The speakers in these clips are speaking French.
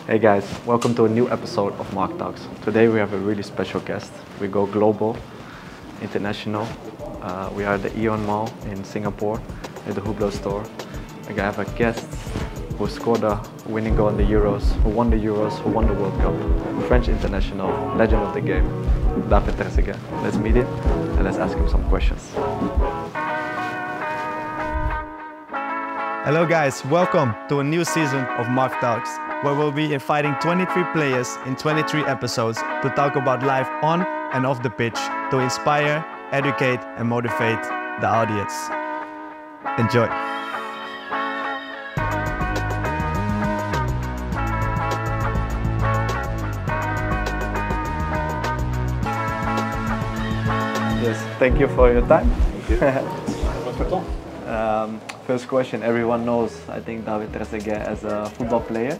Hey guys, welcome to a new episode of Mark Talks. Today we have a really special guest. We go global, international. We are at the Aeon Mall in Singapore at the Hublot store. I have a guest who scored a winning goal in the Euros, who won the Euros, who won the World Cup. French international, legend of the game, David Trezeguet. Let's meet him and let's ask him some questions. Hello guys, welcome to a new season of Mark Talks, where we'll be inviting 23 players in 23 episodes to talk about life on and off the pitch, to inspire, educate and motivate the audience. Enjoy. Yes, thank you for your time. Thank you. First question, everyone knows, I think, David Trezeguet as a football player,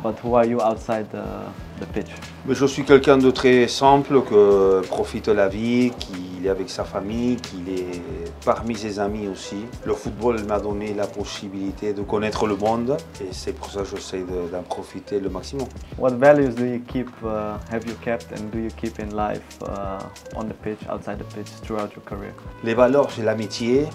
but who are you outside the pitch? Je suis quelqu'un de très simple, que profite de la vie, qu'il est avec sa famille, qu'il est parmi ses amis aussi. Le football m'a donné la possibilité de connaître le monde et c'est pour ça que j'essaie d'en profiter le maximum. What values do you keep, have you kept and do you keep in life on the pitch, outside the pitch, throughout your career? Les valeurs, c'est l'amitié,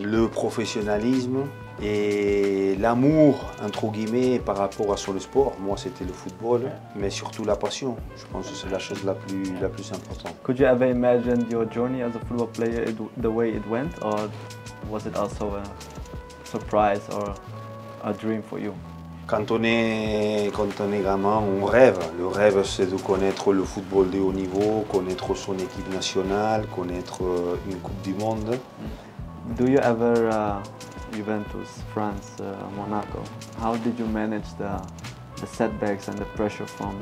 le professionnalisme et l'amour, entre guillemets, par rapport à sur le sport. Moi, c'était le football, mais surtout la passion. Je pense que c'est la chose la plus importante. Could you ever imagine your journey as a football player, the way it went, or was it also a surprise or a dream for you? Quand on est gamin, on rêve. Le rêve, c'est de connaître le football de haut niveau, connaître son équipe nationale, connaître une Coupe du Monde. Do you ever, Juventus, France, Monaco, how did you manage the setbacks and the pressure from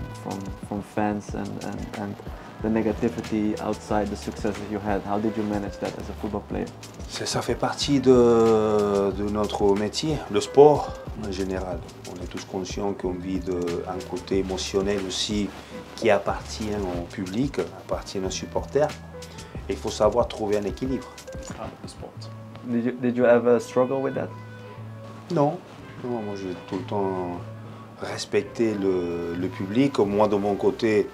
fans and the negativity outside the successes you had? How did you manage that as a football player? Ça fait partie de notre métier, le sport en général. On est tous conscients qu'on vit un côté émotionnel aussi qui appartient au public, appartient aux supporters. Et il faut savoir trouver un équilibre. Did you ever struggle with that? Non, moi j'ai tout le temps respecté le public. Moi de mon côté,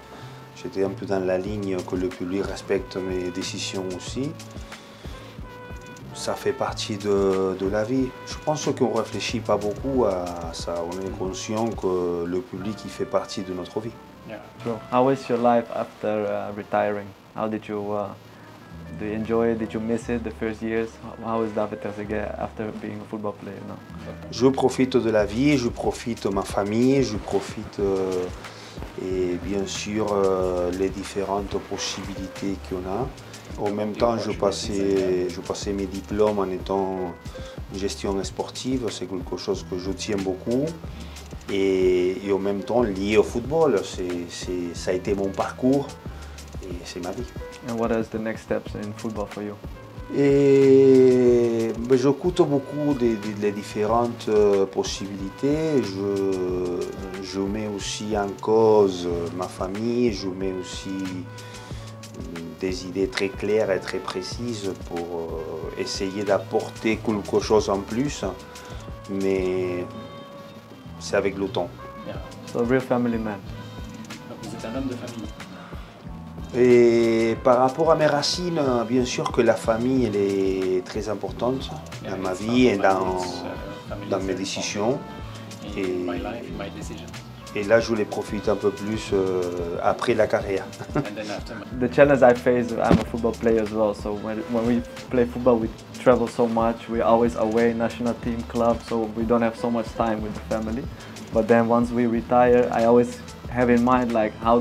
j'étais un peu dans la ligne que le public respecte mes décisions aussi. Ça fait partie de la vie. Je pense qu'on ne réfléchit pas beaucoup à ça. On est conscient que le public il fait partie de notre vie. Yeah. True. How was your life after retiring? How did you do you enjoy it? Did you miss it the first years? How is David Trezeguet after being a football player now? Je profite de la vie, je profite de ma famille, je profite et bien sûr les différentes possibilités qu'on a. En même temps, je passais mes diplômes en étant gestion sportive, c'est quelque chose que je tiens beaucoup. Et en même temps, lié au football, ça a été mon parcours et c'est ma vie. And what is the next steps in football for you? Et j'écoute beaucoup des différentes possibilités. Je mets aussi en cause ma famille, je mets aussi des idées très claires et très précises pour essayer d'apporter quelque chose en plus, mais c'est avec le temps. Yeah. So a real family man. Donc vous êtes un homme de famille. Et par rapport à mes racines, bien sûr que la famille elle est très importante dans ma vie et dans mes décisions. Et là, je les profite un peu plus après la carrière. The challenge I face, I'm a football player as well, so when we play football, we travel so much, we're always away, national team, club, so we don't have so much time with the family. But then once we retire, I always have in mind, like, how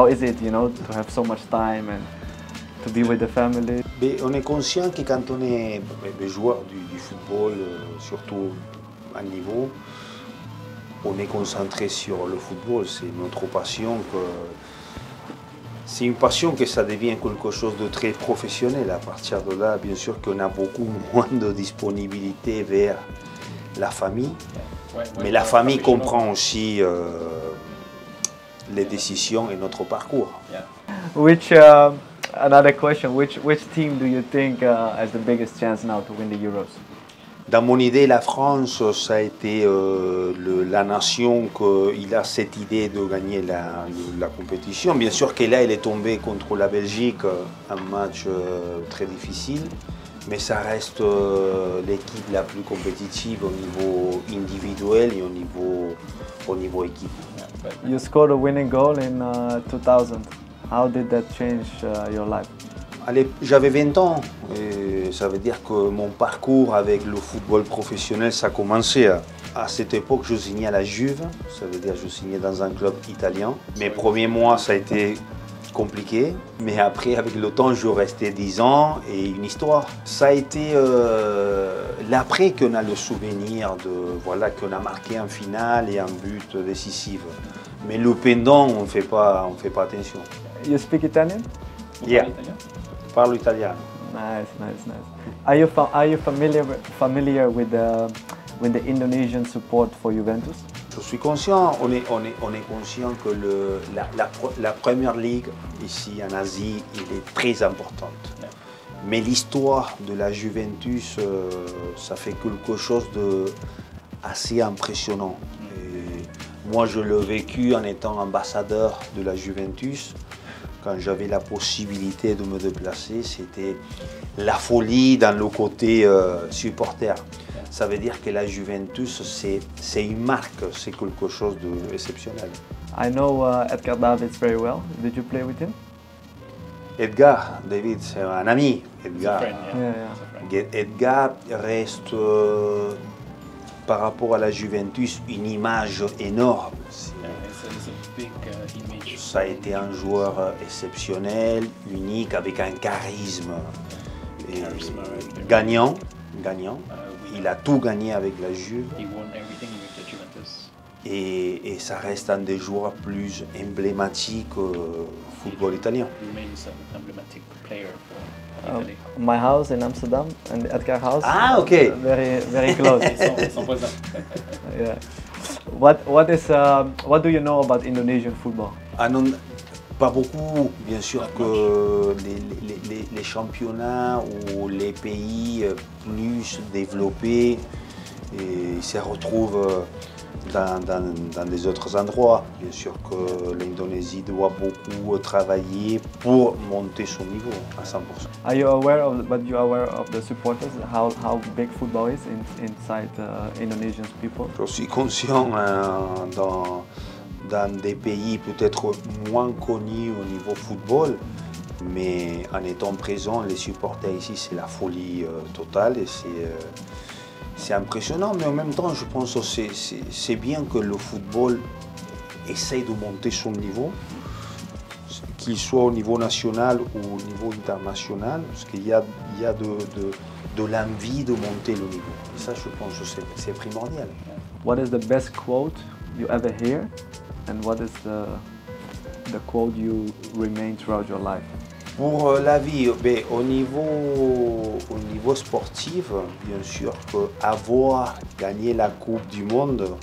is it, you know, to have so much time and to be with the family? Mais on est conscient que quand on est joueur du football, surtout à niveau, on est concentré sur le football, c'est notre passion. C'est une passion que ça devient quelque chose de très professionnel. À partir de là, bien sûr qu'on a beaucoup moins de disponibilité vers la famille, mais la famille comprend aussi les décisions et notre parcours. Which another question, which team do you think has the biggest chance now to win the Euros? Dans mon idée, la France, ça a été la nation qu'il a cette idée de gagner la compétition. Bien sûr que là, il est tombé contre la Belgique, un match très difficile. Mais ça reste l'équipe la plus compétitive au niveau individuel et au niveau équipe. You scored a winning goal in 2000. How did that change your life? Allez, j'avais 20 ans et ça veut dire que mon parcours avec le football professionnel, ça a commencé à cette époque. Je signais à la Juve, ça veut dire que je signais dans un club italien. Mes premiers mois, ça a été compliqué, mais après, avec le temps, je restais 10 ans et une histoire. Ça a été l'après qu'on a le souvenir de voilà qu'on a marqué un final et un but décisif. Mais le pendant, on fait pas attention. You speak Italian? Yeah. Parlo italiano. Nice, nice, nice. Are you familiar with the Indonesian support for Juventus? Je suis conscient, on est conscient que la première ligue ici en Asie, il est très importante. Mais l'histoire de la Juventus, ça fait quelque chose de assez impressionnant. Et moi, je l'ai vécu en étant ambassadeur de la Juventus. Quand j'avais la possibilité de me déplacer, c'était la folie dans le côté supporter. Ça veut dire que la Juventus, c'est une marque, c'est quelque chose d'exceptionnel. I know Edgar Davids very well. Did you play with him? Edgar Davids, c'est un ami. Edgar, Edgar reste, par rapport à la Juventus, une image énorme. Ça a été un joueur exceptionnel, unique, avec un charisme et gagnant. Il a tout gagné avec la Juve. Et ça reste un des joueurs plus emblématiques au football italien. My house in Amsterdam and the Edgar house. Ah, ok. Very, very close. Ils sont voisins. Yeah. What do you know about Indonesian football? Ah non, pas beaucoup. Bien sûr que les championnats ou les pays plus développés se retrouvent dans des autres endroits. Bien sûr que l'Indonésie doit beaucoup travailler pour monter son niveau à 100%. Are you aware of the supporters? How big football is inside Indonesian people? Je suis conscient dans des pays peut-être moins connus au niveau football, mais en étant présent, les supporters ici, c'est la folie totale et c'est impressionnant, mais en même temps, je pense que c'est bien que le football essaye de monter son niveau, qu'il soit au niveau national ou au niveau international, parce qu'il y a de l'envie de monter le niveau. Et ça, je pense que c'est primordial. What is the best quote you ever hear, and what is the quote you remain throughout your life? Pour la vie, au niveau sportif, bien sûr qu'avoir gagné la Coupe du Monde,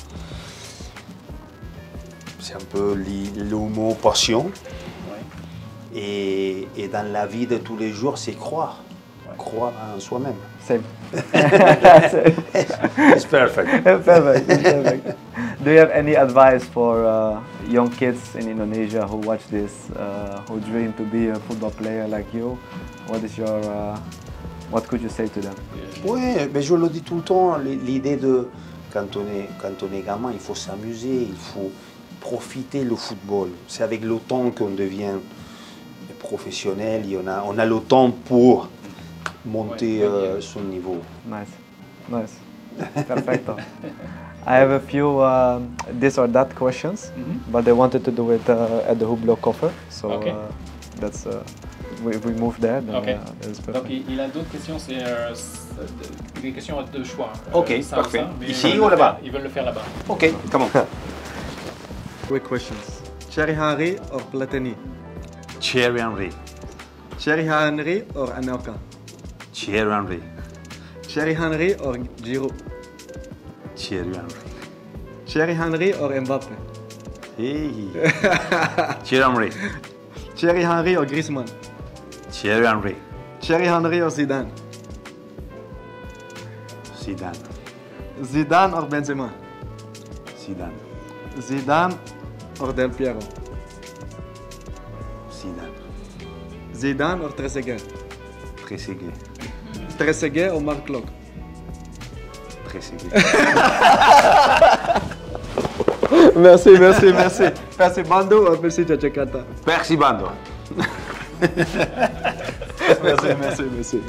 c'est un peu le mot passion. Et dans la vie de tous les jours, c'est croire. Croire en soi-même. Same. It's perfect. Perfect. It's perfect. Do you have any advice for young kids in Indonesia who watch this, who dream to be a football player like you? What could you say to them? Oui, mais je le dis tout le temps, l'idée de quand on est gamin, il faut s'amuser, il faut profiter le football. C'est avec le temps qu'on devient professionnel, et on a le temps pour monter son niveau. Nice. Perfecto. I have a few this or that questions, but I wanted to do it at the Hublot Coffer, so that's we move there. Then, that's perfect. Donc il a d'autres questions, c'est des questions de choix. Ok, ça parfait. Ça, Ici ou là-bas? Ils veulent le faire là-bas. Ok, come on. Quick questions. Thierry Henry or Platini? Thierry Henry. Thierry Henry or Anelka? Thierry Henry. Thierry Henry or Giroud? Thierry Henry. Thierry Henry or Mbappé? Hey. Thierry Henry. Thierry Henry or Griezmann? Thierry Henry. Thierry Henry or Zidane? Zidane. Zidane or Benzema? Zidane. Zidane or Del Piero? Zidane. Zidane or Trezeguet? Trezeguet. Trezeguet or Mark Klok? Trezeguet. Merci. Merci Bando or merci Jakarta? Merci Bando. Merci.